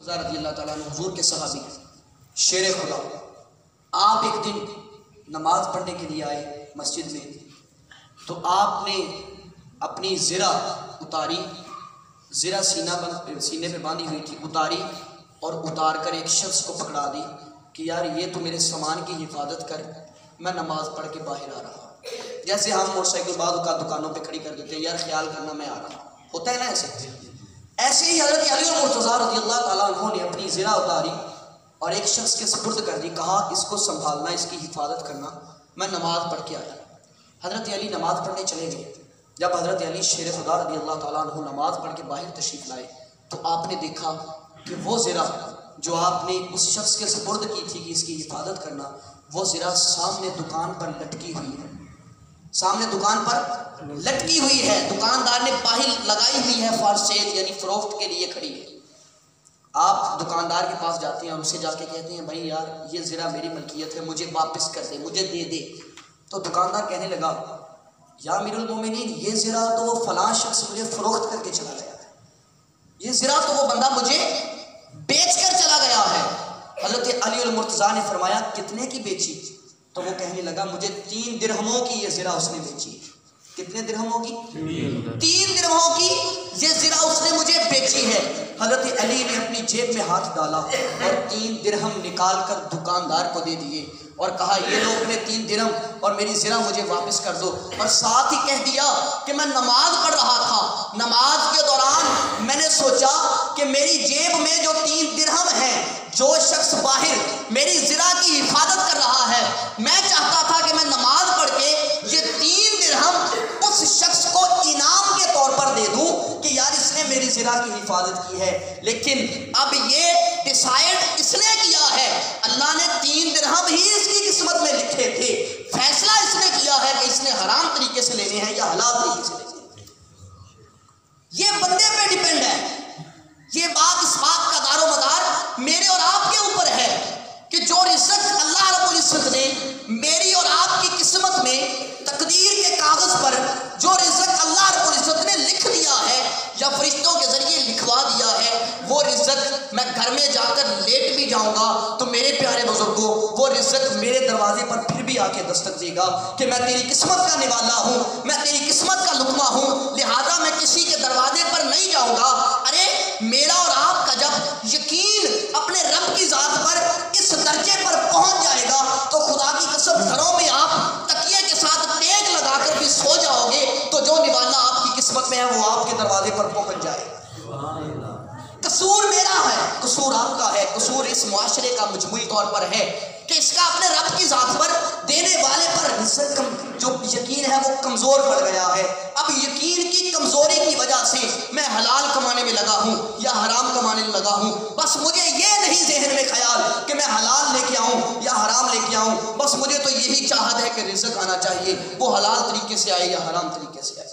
رضی اللہ تعالیٰ عنہ حضور کے صحابی شیر خدا، آپ ایک دن نماز پڑھنے کے لیے آئے مسجد میں، تو آپ نے اپنی زرہ اتاری، زرہ سینے پہ باندھی ہوئی تھی، اتاری اور اتار کر ایک شخص کو پکڑا دی کہ یار یہ تو میرے سامان کی حفاظت کر، میں نماز پڑھ کے باہر آ رہا ہوں۔ جیسے ہم موٹر سائیکل بعض اوقات دکانوں پہ کھڑی کر دیتے ہیں، یار خیال کرنا میں آ رہا ہوں، ہوتا ہے نا ایسے ہی حضرت علی المرتضیٰ رضی اللہ تعالیٰ عنہ نے اپنی زرہ اتاری اور ایک شخص کے سپرد کر دی، کہا اس کو سنبھالنا، اس کی حفاظت کرنا، میں نماز پڑھ کے آیا۔ حضرت علی نماز پڑھنے چلے گئے۔ جب حضرت علی شیر خدا رضی اللہ تعالیٰ عنہ نماز پڑھ کے باہر تشریف لائے تو آپ نے دیکھا کہ وہ زرہ جو آپ نے اس شخص کے سپرد کی تھی کہ اس کی حفاظت کرنا، وہ زرہ سامنے دکان پر لٹکی ہوئی ہے، سامنے دکان پر لٹکی ہوئی ہے، دکاندار نے باہر لگائی ہوئی ہے فار سیل، یعنی فروخت کے لیے کھڑی ہے۔ آپ دکاندار کے پاس جاتے ہیں اور اسے جا کے کہتے ہیں بھائی یار یہ زرہ میری ملکیت ہے، مجھے واپس کر دے، مجھے دے دے۔ تو دکاندار کہنے لگا یا امیر المومنین یہ زرہ تو وہ فلاں شخص مجھے فروخت کر کے چلا گیا ہے، یہ زرہ تو وہ بندہ مجھے بیچ کر چلا گیا ہے۔ حضرت علی المرتضیٰ نے فرمایا کتنے کی بیچی؟ تو وہ کہنے لگا مجھے 3 درہموں کی یہ زرہ اس نے بیچی۔ کتنے درہموں کی؟ 3 درہموں کی یہ زرہ اس نے مجھے بیچی ہے۔ حضرت علی نے اپنی جیب میں ہاتھ ڈالا اور 3 درہم نکال کر دکاندار کو دے دیے اور کہا یہ لو اپنے 3 درہم اور میری زرہ مجھے واپس کر دو، اور ساتھ ہی کہہ دیا کہ میں نماز پڑھ رہا تھا، نماز کے دوران میں نے سوچا کہ میری جیب میں جو 3 درہم ہیں، جو شخص باہر میری زرہ کی حفاظت کر رہا ہے، میں چاہتا تھا کہ میں نماز پڑھ کے یہ 3 درہم اس شخص کو انعام کے طور پر دے دوں کہ یار اس نے میری زرہ کی حفاظت کی ہے، لیکن اب یہ ڈیسائیڈ اس نے کیا ہے، اللہ نے 3 درہم ہی اس کی قسمت میں لکھے تھے، فیصلہ اس نے کیا ہے کہ اس نے حرام طریقے سے لینے ہیں یا حلال طریقے سے لینے ہیں۔ یہ بندے پہ ڈیپینڈ ہے، یہ بات اس بات کا دار و مدار میرے اور آپ کے اوپر ہے کہ جو رزق اللہ رب العزت نے میری اور آپ کی قسمت میں تقدیر کے کاغذ پر جو رزق اللہ رب العزت نے لکھ دیا ہے یا فرشتوں کے ذریعے لکھوا دیا ہے، وہ رزق میں گھر میں جا کر لیٹ بھی جاؤں گا تو میرے پیارے بزرگوں وہ رزق میرے دروازے پر پھر بھی آ کے دستک دے گا کہ میں تیری قسمت کا نوالا ہوں، میں تیری قسمت کا لقمہ ہوں، لہذا میں کسی کے دروازے پر نہیں جاؤں گا۔ ارے میرا اور آپ کا جب یقین اپنے رب کی ذات پر اس درجے پر پہنچ جائے گا تو خدا کی قسم گھروں میں آپ تکیے کے ساتھ ٹیک لگا کر بھی سو جاؤ گے تو جو نوالا آپ کی قسمت میں ہے وہ آپ کے دروازے پر پہنچ جائے گا۔ قصور میرا ہے، قصور آپ کا ہے، قصور اس معاشرے کا مجموعی طور پر ہے کہ اس کا اپنے رب کی ذات پر دینے والے پر رزق جو یقین ہے وہ کمزور پڑ گیا ہے۔ اب یقین کی کمزوری کی وجہ سے میں حلال کمانے میں لگا ہوں یا حرام کمانے میں لگا ہوں، بس مجھے یہ نہیں ذہن میں خیال کہ میں حلال لے کے آؤں یا حرام لے کے آؤں، بس مجھے تو یہی چاہت ہے کہ رزق آنا چاہیے، وہ حلال طریقے سے آئے یا حرام طریقے سے آئے۔